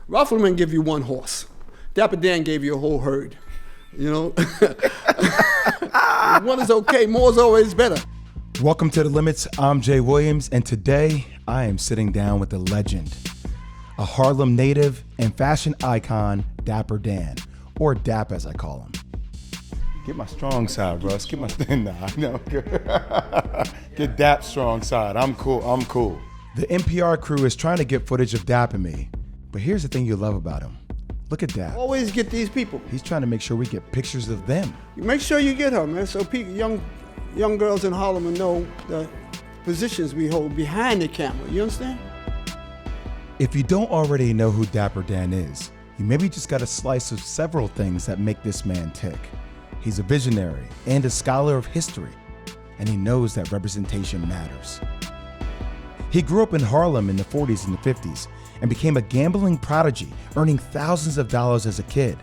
Ralph Lemon give you one horse. Dapper Dan gave you a whole herd. You know, one is okay, more is always better. Welcome to The Limits. I'm Jay Williams, and today I am sitting down with a legend, a Harlem native and fashion icon, Dapper Dan, or Dap as I call him. Get my strong side, Russ. Get my Get Dap's strong side. I'm cool. The NPR crew is trying to get footage of Dap and me, but here's the thing you love about him. Look at Dap. Always get these people. He's trying to make sure we get pictures of them. Make sure you get her, man, so young girls in Harlem will know the positions we hold behind the camera. You understand? If you don't already know who Dapper Dan is, you maybe just got a slice of several things that make this man tick. He's a visionary and a scholar of history, and he knows that representation matters. He grew up in Harlem in the 40s and the 50s and became a gambling prodigy, earning thousands of dollars as a kid.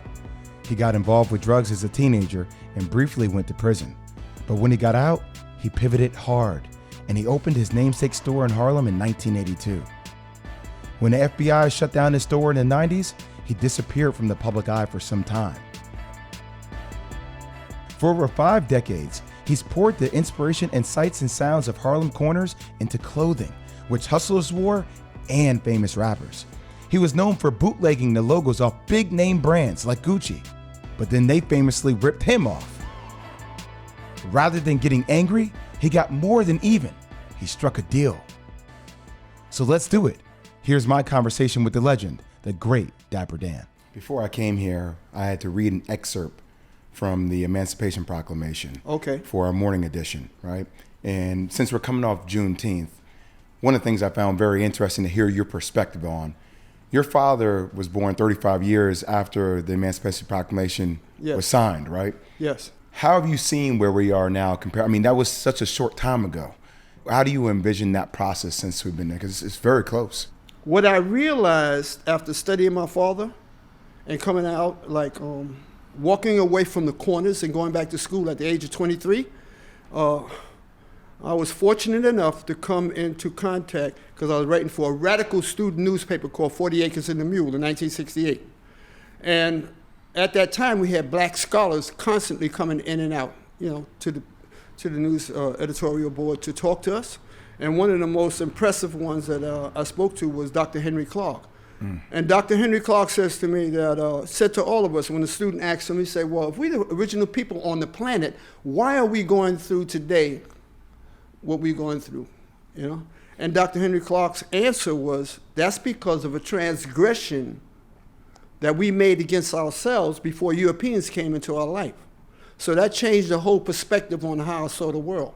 He got involved with drugs as a teenager and briefly went to prison. But when he got out, he pivoted hard, and he opened his namesake store in Harlem in 1982. When the FBI shut down his store in the 90s, he disappeared from the public eye for some time. For over 5 decades, he's poured the inspiration and sights and sounds of Harlem corners into clothing, which hustlers wore and famous rappers. He was known for bootlegging the logos off big name brands like Gucci, but then they famously ripped him off. Rather than getting angry, he got more than even. He struck a deal. So let's do it. Here's my conversation with the legend, the great Dapper Dan. Before I came here, I had to read an excerpt from the Emancipation Proclamation for our morning edition, right? And since we're coming off Juneteenth, one of the things I found very interesting to hear your perspective on, your father was born 35 years after the Emancipation Proclamation was signed, right? Yes. How have you seen where we are now compared? I mean, that was such a short time ago. How do you envision that process since we've been there? Because it's very close. What I realized after studying my father and coming out, walking away from the corners and going back to school at the age of 23, I was fortunate enough to come into contact because I was writing for a radical student newspaper called 40 Acres and the Mule in 1968. And at that time, we had black scholars constantly coming in and out, to the news editorial board to talk to us. And one of the most impressive ones that I spoke to was Dr. Henry Clark. And Dr. Henry Clark says to me said to all of us, when the student asked him, he said, well, if we're the original people on the planet, why are we going through today what we're going through, And Dr. Henry Clark's answer was, that's because of a transgression that we made against ourselves before Europeans came into our life. So that changed the whole perspective on how I saw the world.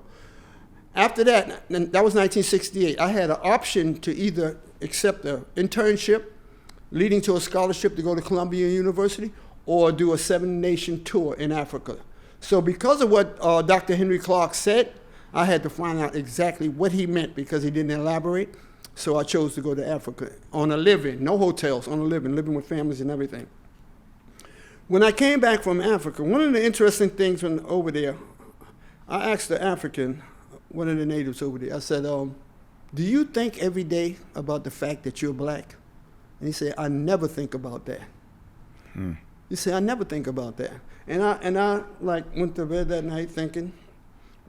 After that, and that was 1968, I had an option to either accept an internship leading to a scholarship to go to Columbia University or do a 7-nation tour in Africa. So because of what Dr. Henry Clark said, I had to find out exactly what he meant because he didn't elaborate. So I chose to go to Africa on a living, no hotels, on a living with families and everything. When I came back from Africa, one of the interesting things when over there, I asked the African, one of the natives over there, I said, do you think every day about the fact that you're black? And he said, I never think about that. He said, I never think about that. And I went to bed that night thinking,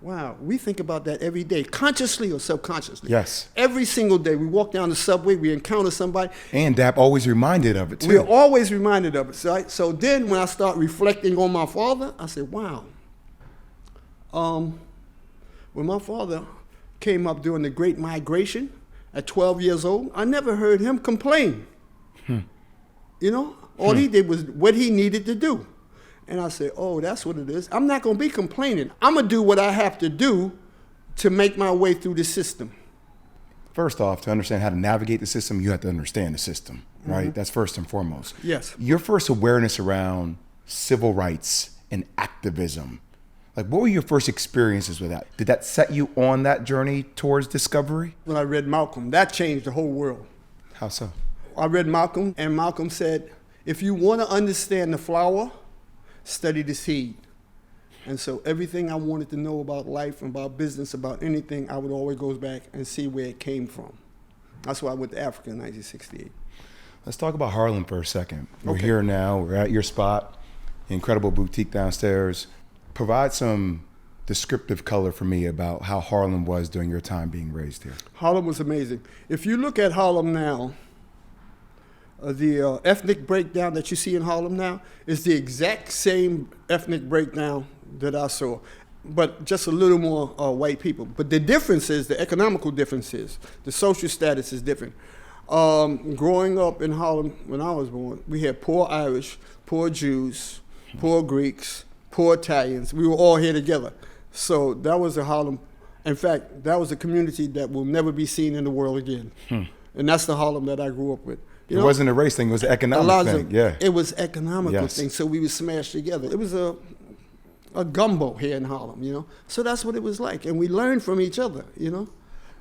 wow, we think about that every day, consciously or subconsciously. Yes. Every single day. We walk down the subway, we encounter somebody. And Dap always reminded of it, too. We're always reminded of it, right? So then when I start reflecting on my father, I said, wow. When my father came up during the Great Migration at 12 years old, I never heard him complain. All he did was what he needed to do. And I said, oh, that's what it is. I'm not going to be complaining. I'm going to do what I have to do to make my way through the system. First off, to understand how to navigate the system, you have to understand the system, right? That's first and foremost. Yes. Your first awareness around civil rights and activism, what were your first experiences with that? Did that set you on that journey towards discovery? When I read Malcolm, that changed the whole world. How so? I read Malcolm, and Malcolm said, if you want to understand the flower, study the seed. And so everything I wanted to know about life and about business, about anything, I would always go back and see where it came from. That's why I went to Africa in 1968. Let's talk about Harlem for a second. We're Okay. here now. We're at your spot, incredible boutique downstairs. Provide some descriptive color for me about how Harlem was during your time being raised here. Harlem was amazing. If you look at Harlem now, the ethnic breakdown that you see in Harlem now is the exact same ethnic breakdown that I saw, but just a little more white people. But the difference is, the economical difference is, the social status is different. Growing up in Harlem when I was born, we had poor Irish, poor Jews, poor Greeks, poor Italians. We were all here together. So that was a Harlem. In fact, that was a community that will never be seen in the world again. And that's the Harlem that I grew up with. You It know, wasn't a race thing, it was an economic thing. Yeah. it was economical Yes. thing, so we would smash together. It was a gumbo here in Harlem, you know. So that's what it was like, and we learned from each other, you know.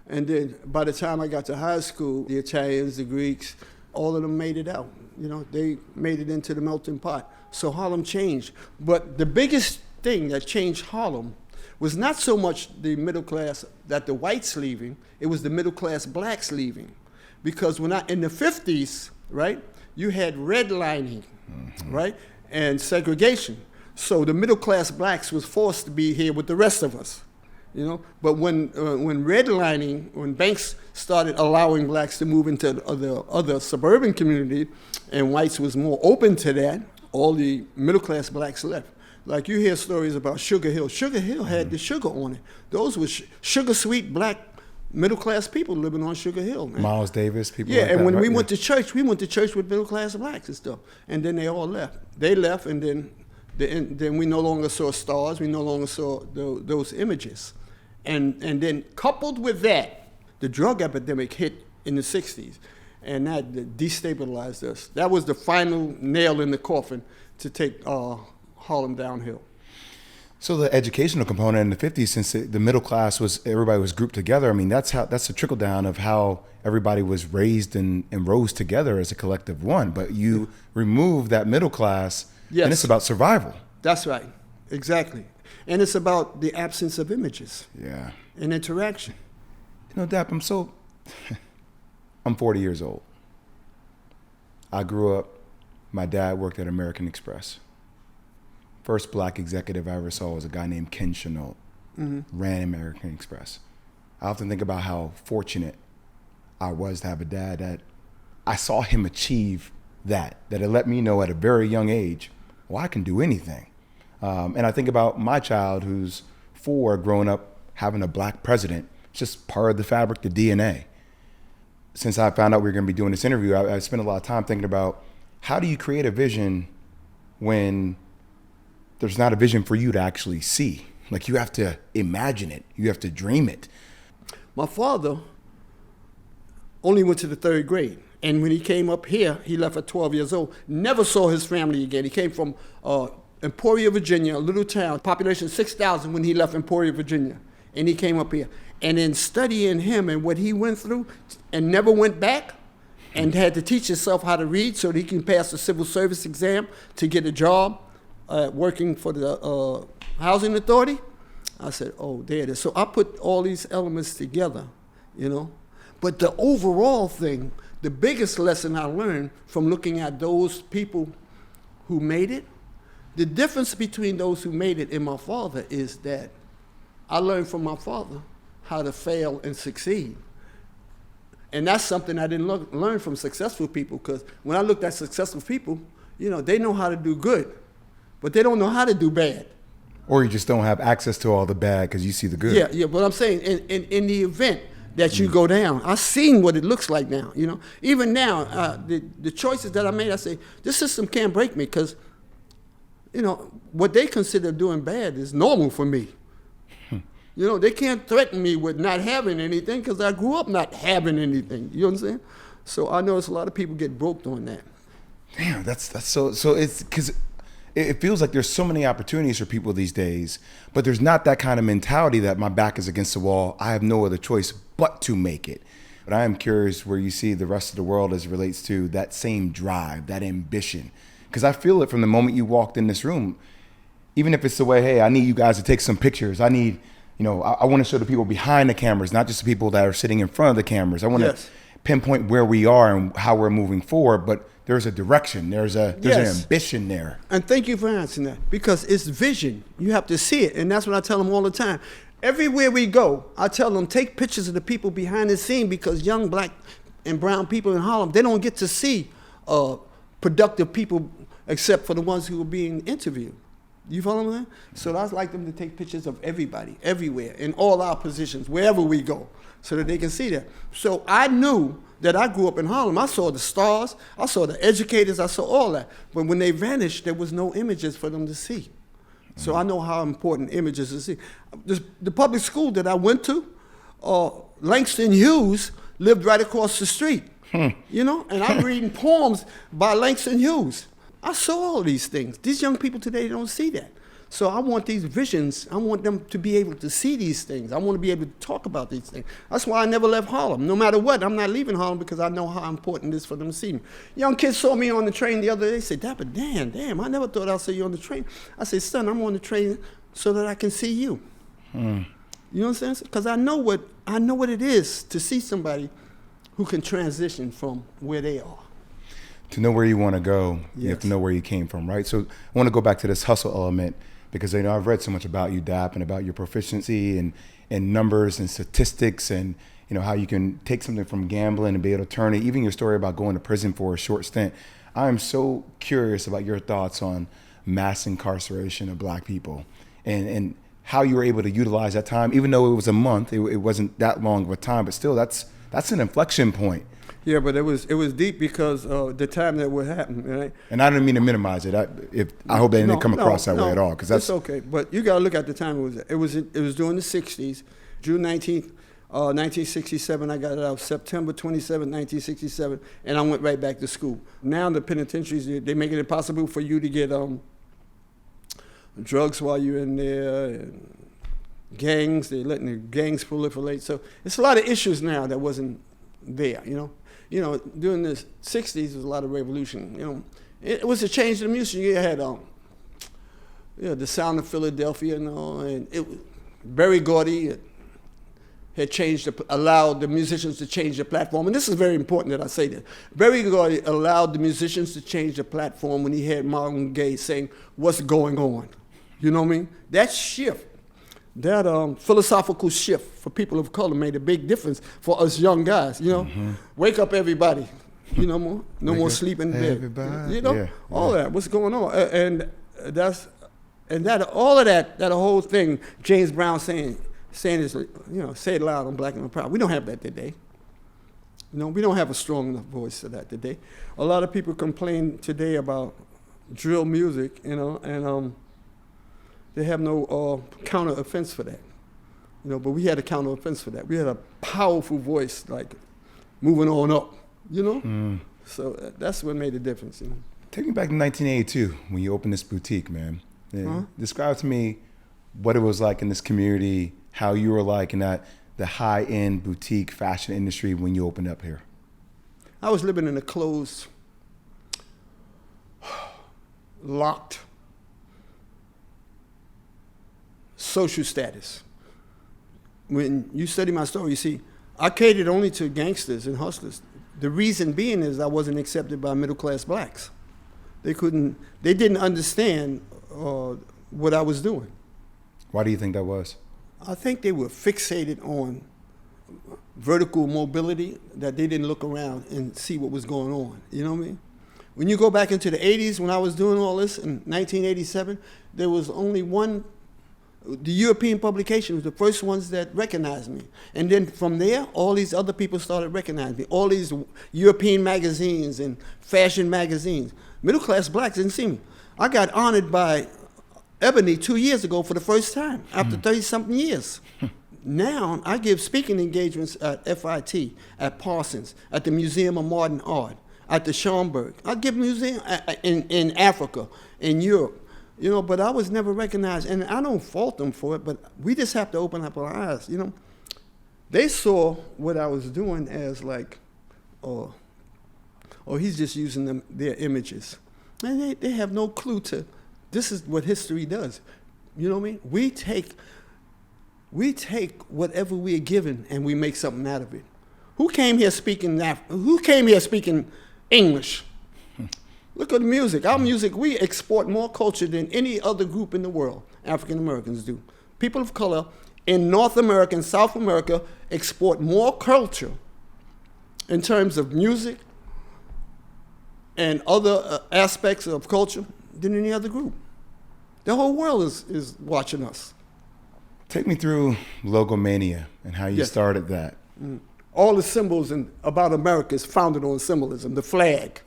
And then by the time I got to high school, the Italians, the Greeks, all of them made it out. You know, they made it into the melting pot. So Harlem changed. But the biggest thing that changed Harlem was not so much the middle class that the whites leaving, it was the middle class blacks leaving. Because in the 50s, right, you had redlining, right, and segregation. So the middle class blacks was forced to be here with the rest of us, you know. But when redlining, when banks started allowing blacks to move into the other suburban community, and whites was more open to that, all the middle class blacks left. Like you hear stories about Sugar Hill. Sugar Hill had the sugar on it. Those were sugar sweet black middle class people living on Sugar Hill, man. Miles Davis, people Yeah, like and that, when right? we Yeah. went to church with middle class blacks and stuff. And then they all left. They left, and then we no longer saw stars. We no longer saw those images. And then coupled with that, the drug epidemic hit in the 60s, and that destabilized us. That was the final nail in the coffin to take Harlem downhill. So the educational component in the 50s, since the middle class everybody was grouped together, I mean, that's the trickle down of how everybody was raised and rose together as a collective one. But you remove that middle class, Yes. and it's about survival. That's right, exactly. And it's about the absence of images Yeah. and interaction. You know, Dap, I'm 40 years old. I grew up, my dad worked at American Express. First black executive I ever saw was a guy named Ken Chenault, ran American Express. I often think about how fortunate I was to have a dad that I saw him achieve that it let me know at a very young age, well, I can do anything. And I think about my child who's 4, growing up having a black president. It's just part of the fabric, the DNA. Since I found out we were going to be doing this interview, I spent a lot of time thinking about how do you create a vision when there's not a vision for you to actually see? Like, you have to imagine it. You have to dream it. My father only went to the 3rd grade. And when he came up here, he left at 12 years old. Never saw his family again. He came from Emporia, Virginia, a little town, population 6,000 when he left Emporia, Virginia. And he came up here. And in studying him and what he went through, and never went back, and had to teach himself how to read so that he can pass the civil service exam to get a job working for the housing authority. I said, oh, there it is. So I put all these elements together, you know. But the overall thing, the biggest lesson I learned from looking at those people who made it, the difference between those who made it and my father is that I learned from my father how to fail and succeed. And that's something I didn't learn from successful people, because when I looked at successful people, you know, they know how to do good, but they don't know how to do bad. Or you just don't have access to all the bad because you see the good. Yeah, but I'm saying in the event that you go down, I've seen what it looks like now, you know. Even now, the choices that I made, I say, this system can't break me, because, you know, what they consider doing bad is normal for me. You know, they can't threaten me with not having anything, because I grew up not having anything. You understand? So I notice a lot of people get broke on that. Damn, that's so it's because it feels like there's so many opportunities for people these days, but there's not that kind of mentality that my back is against the wall. I have no other choice but to make it. But I am curious where you see the rest of the world as it relates to that same drive, that ambition. Because I feel it from the moment you walked in this room. Even if it's the way, hey, I need you guys to take some pictures. I need, you know, I want to show the people behind the cameras, not just the people that are sitting in front of the cameras. I want Yes. to pinpoint where we are and how we're moving forward, but there's a direction, there's an ambition there. And thank you for answering that, because it's vision. You have to see it, and that's what I tell them all the time. Everywhere we go, I tell them, take pictures of the people behind the scene, because young black and brown people in Harlem, they don't get to see productive people except for the ones who are being interviewed. You follow me? So I'd like them to take pictures of everybody, everywhere, in all our positions, wherever we go, so that they can see that. So I knew that I grew up in Harlem. I saw the stars, I saw the educators, I saw all that. But when they vanished, there was no images for them to see. So I know how important images to see. The public school that I went to, Langston Hughes lived right across the street, you know? And I'm reading poems by Langston Hughes. I saw all these things. These young people today don't see that. So I want these visions. I want them to be able to see these things. I want to be able to talk about these things. That's why I never left Harlem. No matter what, I'm not leaving Harlem, because I know how important it is for them to see me. Young kids saw me on the train the other day. They said, Dapper, damn, I never thought I'd see you on the train. I said, son, I'm on the train so that I can see you. You know what I'm saying? Because I know what it is to see somebody who can transition from where they are. To know where you want to go, you have to know where you came from, right? So I want to go back to this hustle element, because I've read so much about you, Dap, and about your proficiency and numbers and statistics, and how you can take something from gambling and be able to turn it. Even your story about going to prison for a short stint. I am so curious about your thoughts on mass incarceration of black people, and how you were able to utilize that time, even though it was a month. It wasn't that long of a time, but still, that's an inflection point. Yeah, but it was deep, because the time that would happen, right? And I didn't mean to minimize it. I hope they didn't come across that way at all, because that's it's okay. But you got to look at the time it was. It was during the '60s, June 19th, 1967. I got out September 27th, 1967, and I went right back to school. Now the penitentiaries, they make it impossible for you to get drugs while you're in there. And gangs, they're letting the gangs proliferate. So it's a lot of issues now that wasn't there. During the '60s, there was a lot of revolution. It was a change in the music. You had the Sound of Philadelphia, and Berry Gordy had allowed the musicians to change the platform. And this is very important that I say that. Berry Gordy allowed the musicians to change the platform when he had Marvin Gaye saying, "What's going on?" You know what I mean? That shift, that philosophical shift for people of color made a big difference for us young guys. Wake up, everybody. No more sleeping in bed. Everybody. All that. What's going on? All of that whole thing. James Brown saying this. Say it loud. I'm black and I'm proud. We don't have that today. We don't have a strong enough voice for that today. A lot of people complain today about drill music. And they have no counter offense for that. But we had a counter offense for that. We had a powerful voice, like moving on up, So that's what made the difference. Take me back to 1982 when you opened this boutique, man. Describe to me what it was like in this community, how you were like in the high-end boutique fashion industry when you opened up here. I was living in a closed, locked social status. When you study my story, you see, I catered only to gangsters and hustlers. The reason being is I wasn't accepted by middle-class blacks. They didn't understand what I was doing. Why do you think that was? I think they were fixated on vertical mobility, that they didn't look around and see what was going on. You know what I mean? When you go back into the 80s, when I was doing all this in 1987, there was only one. The European publication was the first ones that recognized me. And then from there, all these other people started recognizing me. All these European magazines and fashion magazines. Middle-class blacks didn't see me. I got honored by Ebony 2 years ago for the first time, after 30-something years. Now, I give speaking engagements at FIT, at Parsons, at the Museum of Modern Art, at the Schomburg. I give museums in Africa, in Europe. But I was never recognized, and I don't fault them for it, but we just have to open up our eyes, They saw what I was doing as like, he's just using their images. And they have no clue this is what history does. You know what I mean? We take whatever we are given and we make something out of it. Who came here speaking Who came here speaking English? Look at the music. Our music, we export more culture than any other group in the world. African Americans do. People of color in North America and South America export more culture in terms of music and other aspects of culture than any other group. The whole world is watching us. Take me through Logomania and how you Yes. started that. All the symbols about America is founded on symbolism. The flag,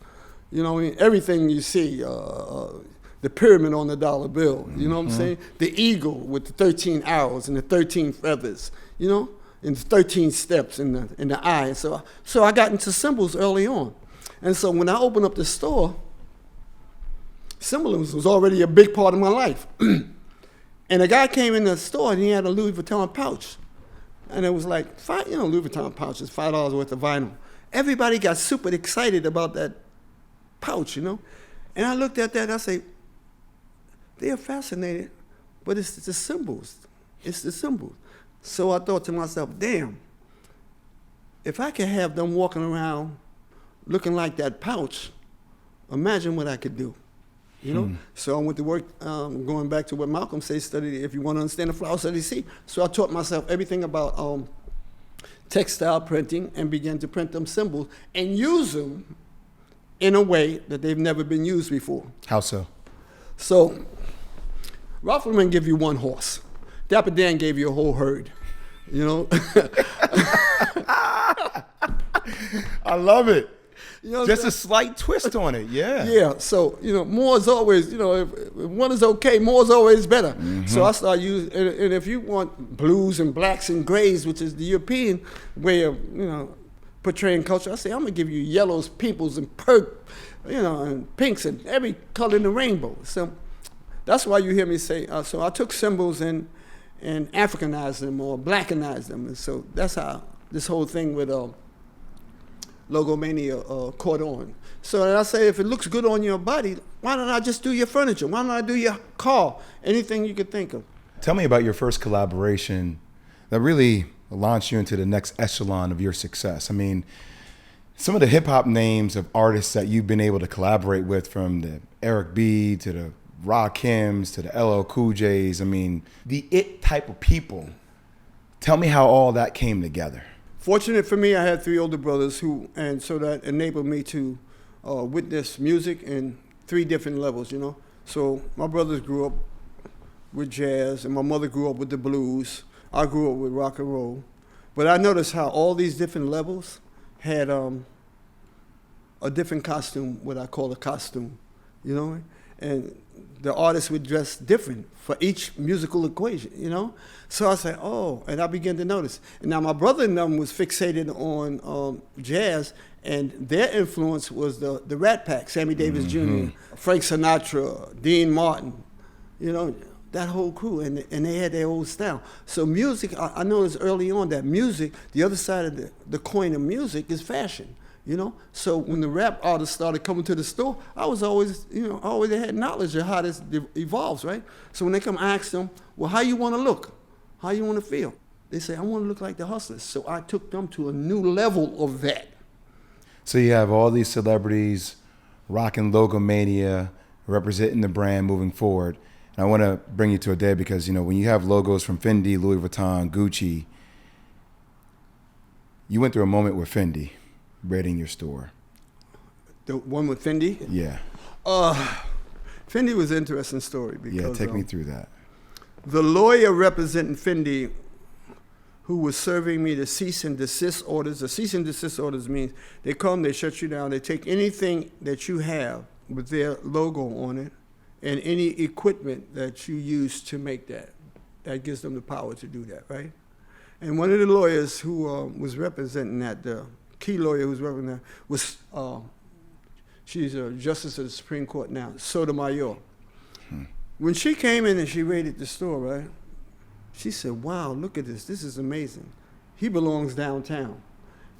you know, everything you see, the pyramid on the dollar bill, you know what I'm saying? The eagle with the 13 arrows and the 13 feathers, you know, and the 13 steps in the eye. So I got into symbols early on. And so when I opened up the store, symbolism was already a big part of my life. And a guy came in the store and he had a Louis Vuitton pouch. And it was like, Louis Vuitton pouch is $5 worth of vinyl. Everybody got super excited about that pouch, you know? And I looked at that and I said, they are fascinated, but it's the symbols. It's the symbols. So I thought to myself, damn, if I could have them walking around looking like that pouch, imagine what I could do. You know, so I went to work, going back to what Malcolm says, study if you want to understand the flower, study see. So I taught myself everything about textile printing and began to print them symbols and use them in a way that they've never been used before. How so? So Ralph Lauren gave you one horse. Dapper Dan gave you a whole herd, you know. I love it. You know what I'm Just saying? a slight twist on it, yeah. Yeah, so, more is always, if one is okay, more is always better. So I started using, and if you want blues and blacks and grays, which is the European way of, portraying culture, I say, I'm gonna give you yellows, purples, and and pinks and every color in the rainbow. So that's why you hear me say, so I took symbols and Africanized them or blackenized them. And so that's how this whole thing with Logomania caught on. So I say, if it looks good on your body, why don't I just do your furniture? Why don't I do your car? Anything you could think of. Tell me about your first collaboration that really launched you into the next echelon of your success. I mean, some of the hip hop names of artists that you've been able to collaborate with, from the Eric B to the Rakims to the LL Cool J's, I mean, the it type of people. Tell me how all that came together. Fortunate for me, I had 3 older brothers and so that enabled me to witness music in 3 different levels, So my brothers grew up with jazz, and my mother grew up with the blues. I grew up with rock and roll. But I noticed how all these different levels had a different costume, what I call a costume, And the artists would dress different for each musical equation, So I said, and I began to notice. And now my brother and them was fixated on jazz, and their influence was the Rat Pack, Sammy Davis Jr., Frank Sinatra, Dean Martin, that whole crew, and they had their own style. So music, I noticed early on that music, the other side of the coin of music is fashion. So when the rap artists started coming to the store, I was always, I always had knowledge of how this evolves, right? So when they come, I ask them, well, how you want to look? How you want to feel? They say, I want to look like the Hustlers. So I took them to a new level of that. So you have all these celebrities rocking Logomania, representing the brand moving forward. And I want to bring you to a day because, when you have logos from Fendi, Louis Vuitton, Gucci, you went through a moment with Fendi raiding your store. The one with Fendi? Yeah. Fendi was an interesting story because yeah, take me through that. The lawyer representing Fendi, who was serving me the cease and desist orders. The cease and desist orders means they come, they shut you down, they take anything that you have with their logo on it and any equipment that you use to make that. That gives them the power to do that, right? And one of the lawyers who was representing that, the key lawyer who was representing that, was, she's a justice of the Supreme Court now, Sotomayor. When she came in and she raided the store, right, she said, wow, look at this is amazing. He belongs downtown.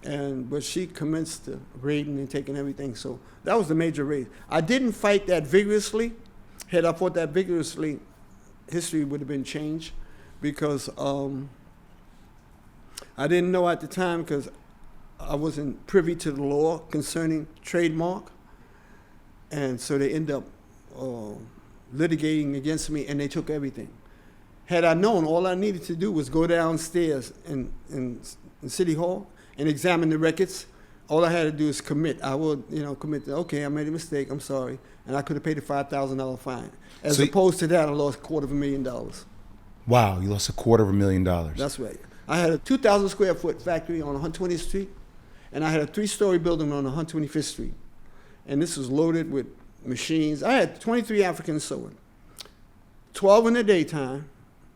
But she commenced the raiding and taking everything. So that was the major raid. I didn't fight that vigorously. Had I fought that vigorously, history would have been changed because I didn't know at the time because I wasn't privy to the law concerning trademark, and so they ended up litigating against me, and they took everything. Had I known, all I needed to do was go downstairs in City Hall and examine the records. All I had to do is commit. I would, commit. Okay, I made a mistake. I'm sorry, and I could have paid a $5,000 fine. As opposed to that, I lost $250,000. Wow, you lost $250,000. That's right. I had a 2,000 square foot factory on 120th Street, and I had a 3-story building on 125th Street. And this was loaded with machines. I had 23 Africans sewing, 12 in the daytime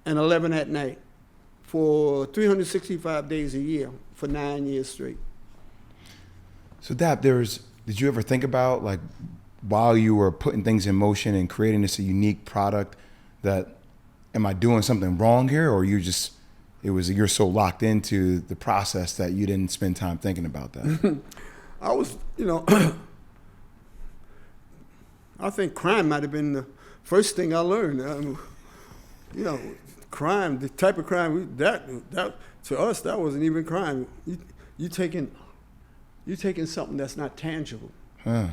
and 11 at night for 365 days a year for 9 years straight. So Dap, did you ever think about, like, while you were putting things in motion and creating this unique product, that am I doing something wrong here, or you're so locked into the process that you didn't spend time thinking about that? I was, I think crime might have been the first thing I learned. Crime, the type of crime that to us, that wasn't even crime. You taking something that's not tangible. Huh.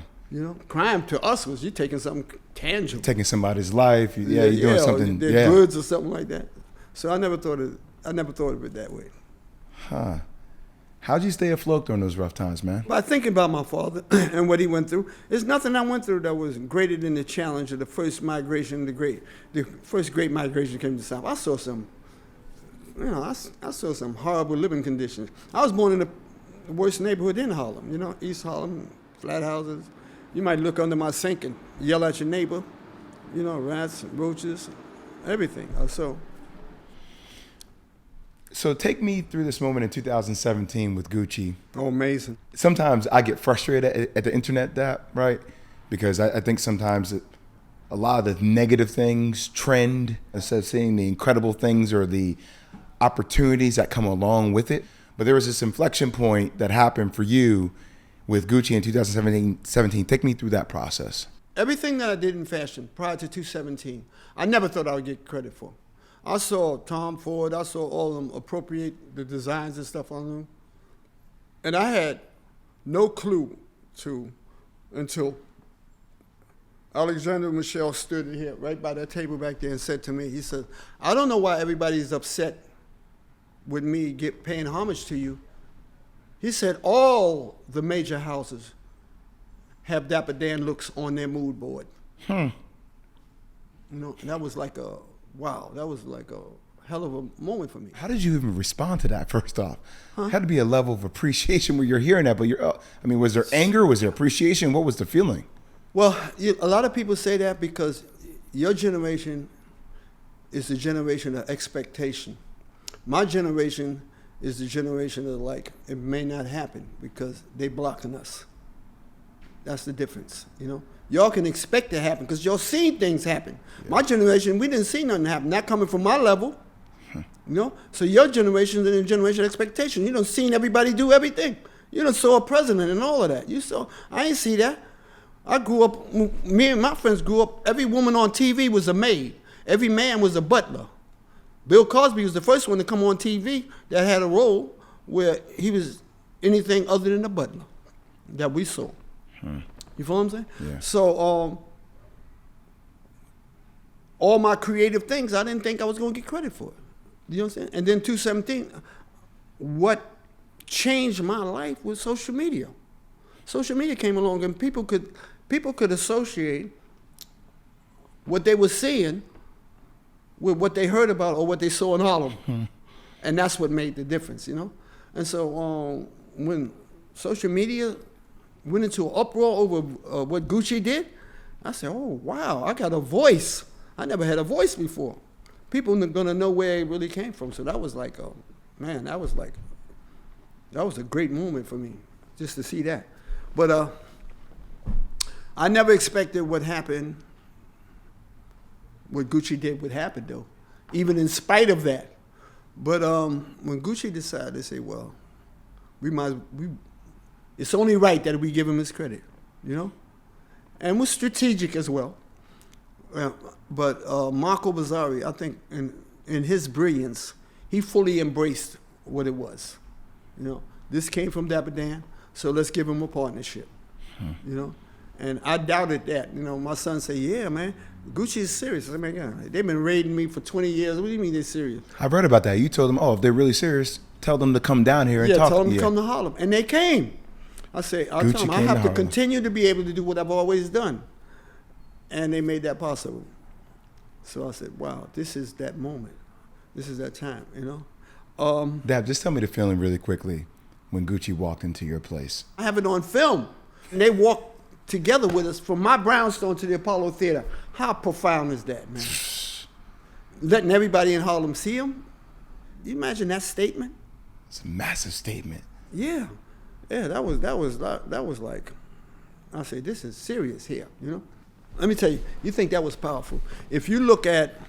Crime to us was you taking something tangible. Taking somebody's life. You're doing something. Their goods or something like that. So I never thought of it that way. Huh. How'd you stay afloat during those rough times, man? By thinking about my father and what he went through, there's nothing I went through that was greater than the challenge of the first migration, the first great migration came to the South. I saw some horrible living conditions. I was born in the worst neighborhood in Harlem, East Harlem, flat houses. You might look under my sink and yell at your neighbor, rats, roaches, everything. So take me through this moment in 2017 with Gucci. Oh, amazing. Sometimes I get frustrated at the internet, Dap, right? Because I think sometimes a lot of the negative things trend instead of seeing the incredible things or the opportunities that come along with it. But there was this inflection point that happened for you with Gucci in 2017. Take me through that process. Everything that I did in fashion prior to 2017, I never thought I would get credit for. I saw Tom Ford, I saw all of them appropriate the designs and stuff on them. And I had no clue until Alexander Michelle stood here right by that table back there and said to me, he said, I don't know why everybody's upset with me paying homage to you. He said all the major houses have Dapper Dan looks on their mood board. Hmm. That was like a hell of a moment for me. How did you even respond to that, first off? It had to be a level of appreciation where you're hearing that, but was there anger? Was there appreciation? What was the feeling? Well, a lot of people say that because your generation is the generation of expectation. My generation is the generation of it may not happen because they blocking us. That's the difference, Y'all can expect it to happen because y'all seen things happen. Yeah. My generation, we didn't see nothing happen. Not coming from my level, So your generation is in a generation of expectation. You done seen everybody do everything. You done saw a president and all of that. I ain't see that. I grew up, me and my friends grew up, every woman on TV was a maid. Every man was a butler. Bill Cosby was the first one to come on TV that had a role where he was anything other than a butler that we saw. You feel what I'm saying? Yeah. So all my creative things, I didn't think I was going to get credit for it. You know what I'm saying? And then 2017, what changed my life was social media. Social media came along and people could associate what they were seeing with what they heard about or what they saw in Harlem. And that's what made the difference, And so when social media went into an uproar over what Gucci did, I said, oh, wow, I got a voice. I never had a voice before. People are going to know where it really came from. So that was that was a great moment for me, just to see that. But I never expected what Gucci did would happen, though, even in spite of that. But when Gucci decided, they say, well, it's only right that we give him his credit, And we're strategic as well. But Marco Bizzarri, I think in his brilliance, he fully embraced what it was. This came from Dapper Dan, so let's give him a partnership. You know, and I doubted that. You know, my son said, "Yeah, man, Gucci is serious." I said, "Man, God, they've been raiding me for 20 years. What do you mean they're serious?" I've read about that. You told them, oh, if they're really serious, tell them to come down here and talk. Tell them to come to Harlem, and they came. I say, I tell them I have to continue to be able to do what I've always done, and they made that possible. So I said, "Wow, this is that moment. This is that time." You know. Dab, just tell me the feeling really quickly when Gucci walked into your place. I have it on film. And they walked together with us from my brownstone to the Apollo Theater. How profound is that, man? Letting everybody in Harlem see him. You imagine that statement? It's a massive statement. Yeah. Yeah, that was like, I say, this is serious here, you know? Let me tell you, you think that was powerful. If you look at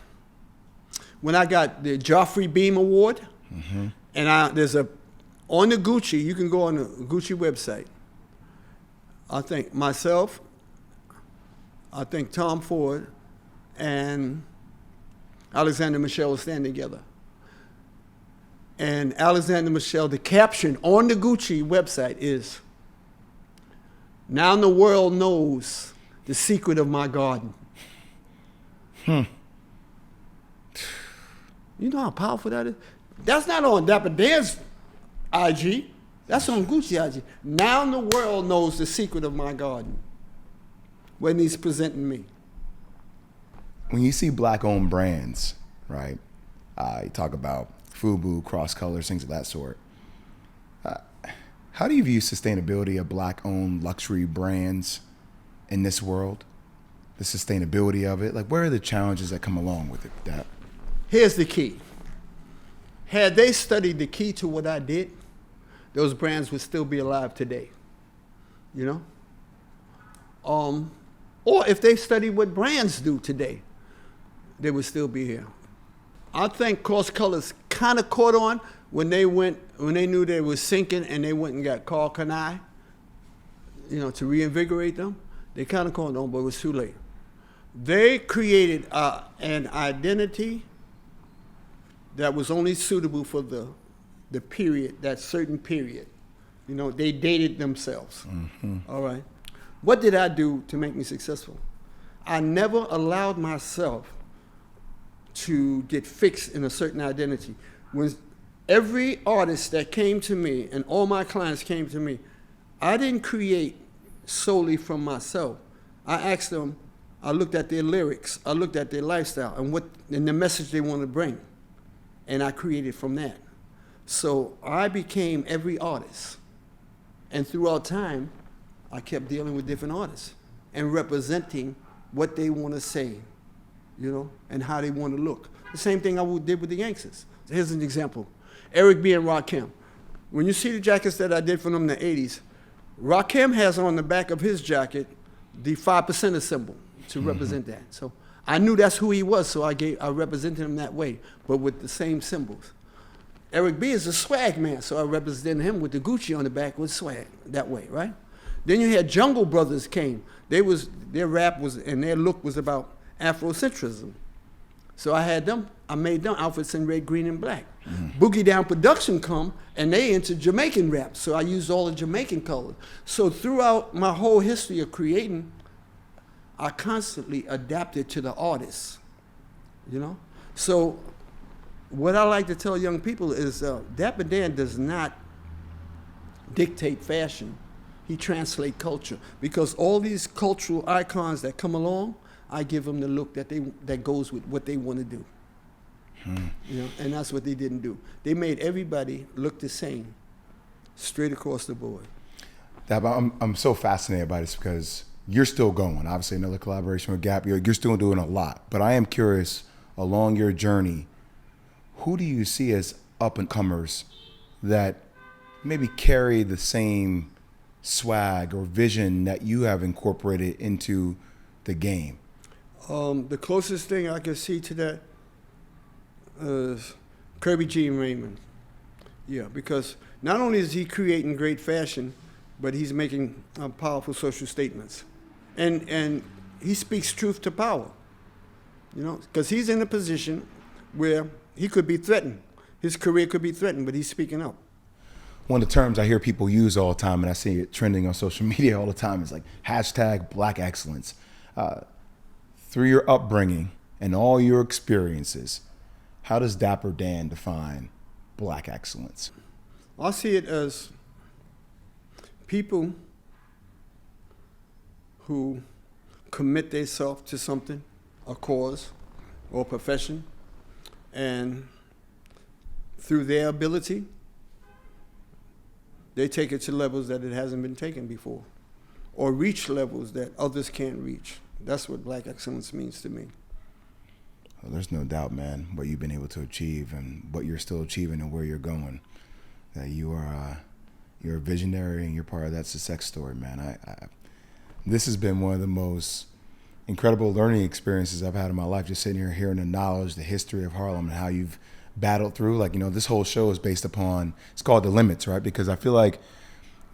when I got the Joffrey Beam Award, and there's on the Gucci, you can go on the Gucci website. I think myself, I think Tom Ford, and Alexander Michelle were standing together. And Alexander Michelle, the caption on the Gucci website is, "Now the world knows the secret of my garden." You know how powerful that is? That's not on Dapper Dan's IG. That's on Gucci IG. Now the world knows the secret of my garden when he's presenting me. When you see black-owned brands, right? You talk about FUBU, Cross Colors, things of that sort. How do you view sustainability of black-owned luxury brands in this world? The sustainability of it? Like, what are the challenges that come along with it, Dap? Here's the key. Had they studied the key to what I did, those brands would still be alive today, you know? Or if they studied what brands do today, they would still be here. I think Cross Colors kind of caught on when they knew they were sinking and they went and got Carl Kanai, you know, to reinvigorate them. They kind of caught on, but it was too late. They created an identity that was only suitable for the period, that certain period. You know, they dated themselves. All right. What did I do to make me successful? I never allowed myself to get fixed in a certain identity. When every artist that came to me and all my clients came to me, I didn't create solely from myself. I asked them, I looked at their lyrics, I looked at their lifestyle and the message they want to bring. And I created from that. So I became every artist. And throughout time, I kept dealing with different artists and representing what they want to say, you know, and how they want to look. The same thing I did with the Yankees. Here's an example. Eric B. and Rakim. When you see the jackets that I did for them in the 80s, Rakim has on the back of his jacket the 5% symbol to represent that. So I knew that's who he was, so I represented him that way, but with the same symbols. Eric B. is a swag man, so I represented him with the Gucci on the back with swag that way, right? Then you had Jungle Brothers came. Their rap was, and their look was about Afrocentrism. So I made them outfits in red, green, and black. Boogie Down Production come, and they into Jamaican rap, so I used all the Jamaican colors. So throughout my whole history of creating, I constantly adapted to the artists, you know? So what I like to tell young people is Dapper Dan does not dictate fashion. He translates culture, because all these cultural icons that come along, I give them the look that goes with what they want to do. You know, and that's what they didn't do. They made everybody look the same, straight across the board. I'm so fascinated by this because you're still going. Obviously, another collaboration with Gap. You're still doing a lot. But I am curious, along your journey, who do you see as up-and-comers that maybe carry the same swag or vision that you have incorporated into the game? The closest thing I can see to that is Kirby Jean Raymond. Yeah, because not only is he creating great fashion, but he's making powerful social statements. And he speaks truth to power, you know, because he's in a position where he could be threatened. His career could be threatened, but he's speaking up. one of the terms I hear people use all the time, and I see it trending on social media all the time, is like hashtag Black excellence. Through your upbringing and all your experiences, how does Dapper Dan define Black excellence? I see it as people who commit themselves to something, a cause or a profession, and through their ability, they take it to levels that it hasn't been taken before, or reach levels that others can't reach. That's what Black excellence means to me. Well, there's no doubt, man, what you've been able to achieve and what you're still achieving and where you're going. That you're a visionary and you're part of that success story, man. This has been one of the most incredible learning experiences I've had in my life, just sitting here hearing the knowledge, the history of Harlem, and how you've battled through. Like, this whole show is based upon, it's called The Limits, right? Because I feel like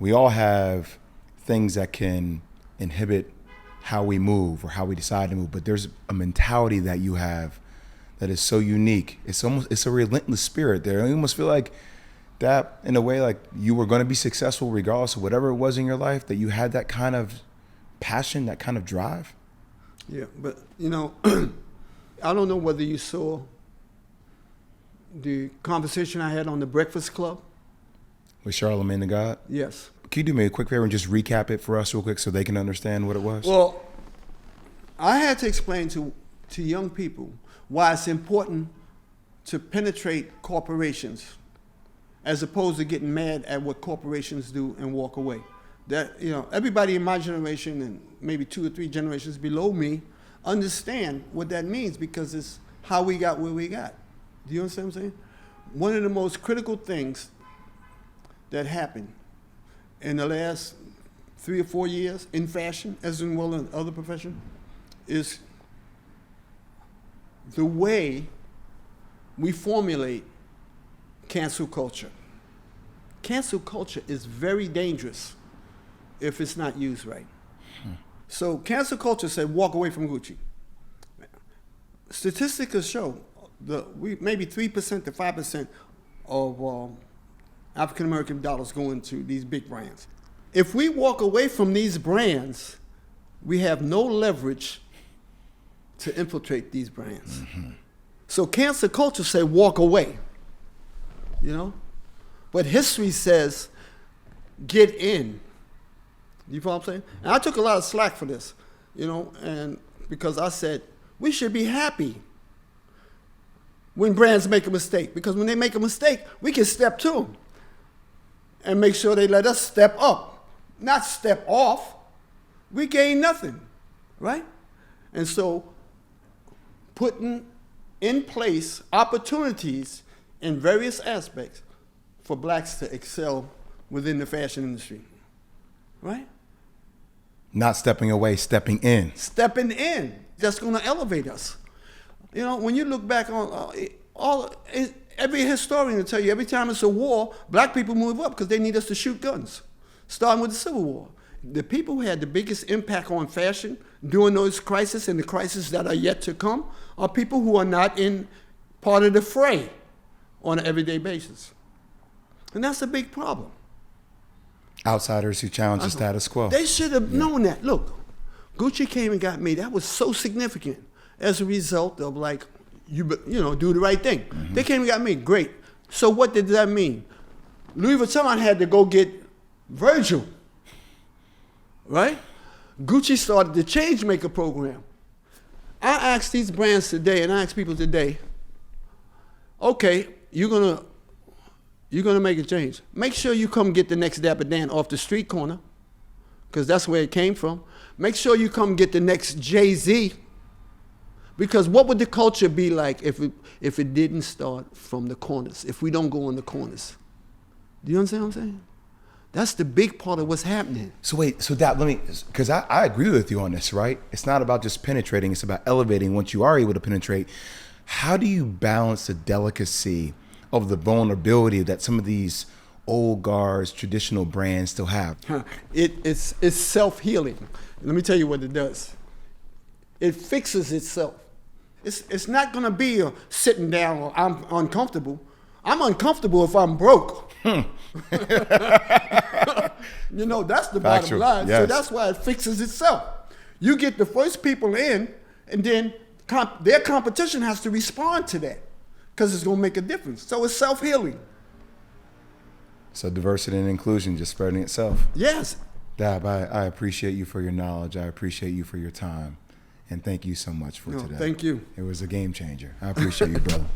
we all have things that can inhibit how we move or how we decide to move, but there's a mentality that you have that is so unique. It's a relentless spirit there. I almost feel like that, in a way, like you were going to be successful regardless of whatever it was in your life, that you had that kind of passion, that kind of drive. Yeah, but I don't know whether you saw the conversation I had on the Breakfast Club. With Charlamagne the God? Yes. Can you do me a quick favor and just recap it for us real quick so they can understand what it was? Well, I had to explain to young people why it's important to penetrate corporations as opposed to getting mad at what corporations do and walk away. That, everybody in my generation and maybe 2 or 3 generations below me understand what that means because it's how we got where we got. Do you understand what I'm saying? One of the most critical things that happened in the last 3 or 4 years in fashion, as in well in other professions, is the way we formulate cancel culture. Cancel culture is very dangerous if it's not used right. So cancel culture said walk away from Gucci. Statistics show maybe 3% to 5% of African American dollars go into these big brands. If we walk away from these brands, we have no leverage to infiltrate these brands. Mm-hmm. So cancel culture say walk away, But history says get in. You follow what I'm saying? And I took a lot of slack for this, and because I said we should be happy when brands make a mistake, because when they make a mistake, we can step to them and make sure they let us step up, not step off. We gain nothing, right? And so putting in place opportunities in various aspects for blacks to excel within the fashion industry, right? Not stepping away, stepping in. Stepping in, that's going to elevate us. When you look back on every historian will tell you, every time it's a war, black people move up because they need us to shoot guns, starting with the Civil War. The people who had the biggest impact on fashion during those crises and the crises that are yet to come are people who are not in part of the fray on an everyday basis. And that's a big problem. Outsiders who challenge the status quo. They should have known that. Look, Gucci came and got me. That was so significant as a result of do the right thing. Mm-hmm. They came and got me. Great. So what did that mean? Louis Vuitton had to go get Virgil, right? Gucci started the Changemaker program. I ask these brands today, and I ask people today, okay, you're gonna make a change. Make sure you come get the next Dapper Dan off the street corner, because that's where it came from. Make sure you come get the next Jay-Z, because what would the culture be like if it didn't start from the corners, if we don't go in the corners? Do you understand what I'm saying? That's the big part of what's happening. So wait, because I agree with you on this, right? It's not about just penetrating, it's about elevating once you are able to penetrate. How do you balance the delicacy of the vulnerability that some of these old guards, traditional brands still have? It's self-healing. Let me tell you what it does. It fixes itself. It's not gonna be a sitting down or I'm uncomfortable. I'm uncomfortable if I'm broke. You know, that's the bottom Factual, line. So yes. that's why it fixes itself. You get the first people in, and then their competition has to respond to that because it's going to make a difference. So it's self-healing. So diversity and inclusion just spreading itself. Yes. Dab, I appreciate you for your knowledge. I appreciate you for your time. And thank you so much for No, today. thank you. It was a game changer. I appreciate you, brother.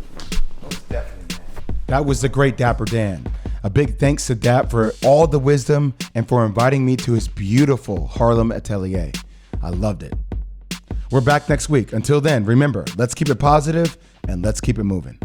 That was the great Dapper Dan. A big thanks to Dap for all the wisdom and for inviting me to his beautiful Harlem atelier. I loved it. We're back next week. Until then, remember, let's keep it positive and let's keep it moving.